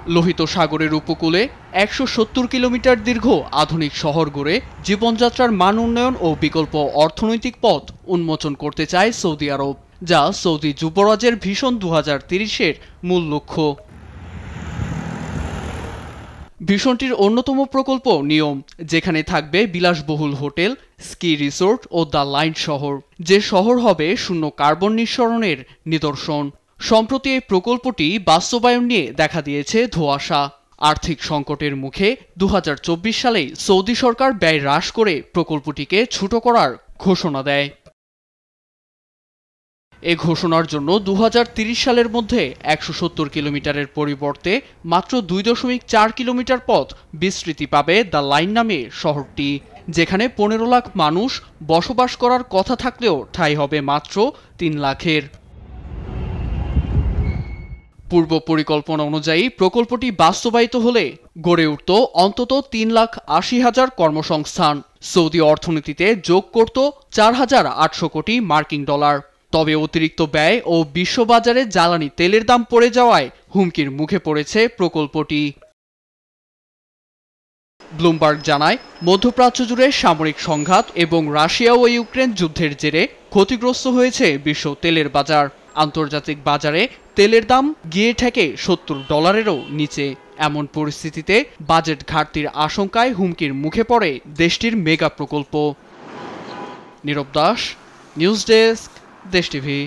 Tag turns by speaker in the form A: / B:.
A: লোহিত সাগরের উপকূলে ১৭০ কিলোমিটার দীর্ঘ আধুনিক শহর গড়ে জীবনযাত্রার মান উন্নয়ন ও বিকল্প অর্থনৈতিক পথ উন্মোচন করতে চায় সৌদি আরব, যা সৌদি যুবরাজের ভিশন ২০৩০-এর মূল লক্ষ্য। ভিশনটির অন্যতম প্রকল্প নিয়ম, যেখানে থাকবে বিলাসবহুল হোটেল, স্কি রিসোর্ট ও দ্য লাইন শহর, যে শহর হবে শূন্য কার্বন নিঃসরণের নিদর্শন। সম্প্রতি এই প্রকল্পটি বাস্তবায়ন নিয়ে দেখা দিয়েছে ধোঁয়াশা। আর্থিক সংকটের মুখে ২০২৪ সালেই সৌদি সরকার ব্যয় হ্রাস করে প্রকল্পটিকে ছোট করার ঘোষণা দেয়। এ ঘোষণার জন্য ২০৩০ সালের মধ্যে ১৭০ কিলোমিটারের পরিবর্তে মাত্র ২.৪ কিলোমিটার পথ বিস্তৃতি পাবে দ্য লাইন নামে শহরটি, যেখানে ১৫ লাখ মানুষ বসবাস করার কথা থাকলেও ঠাঁই হবে মাত্র ৩ লাখের। পূর্ব পরিকল্পনা অনুযায়ী প্রকল্পটি বাস্তবায়িত হলে গড়ে উঠত অন্তত ৩,৮০,০০০ কর্মসংস্থান, সৌদি অর্থনীতিতে যোগ করত ৪,৮০০ কোটি মার্কিন ডলার। তবে অতিরিক্ত ব্যয় ও বিশ্ববাজারে জ্বালানি তেলের দাম পড়ে যাওয়ায় হুমকির মুখে পড়েছে প্রকল্পটি। ব্লুমবার্গ জানায়, মধ্যপ্রাচ্য জুড়ে সামরিক সংঘাত এবং রাশিয়া ও ইউক্রেন যুদ্ধের জেরে ক্ষতিগ্রস্ত হয়েছে বিশ্ব তেলের বাজার। আন্তর্জাতিক বাজারে তেলের দাম গিয়ে ঠেকে $70-এরও নিচে। এমন পরিস্থিতিতে বাজেট ঘাটতির আশঙ্কায় হুমকির মুখে পড়ে দেশটির মেগা প্রকল্প। নীরব দাস, নিউজ ডেস্ক, দেশ টিভি।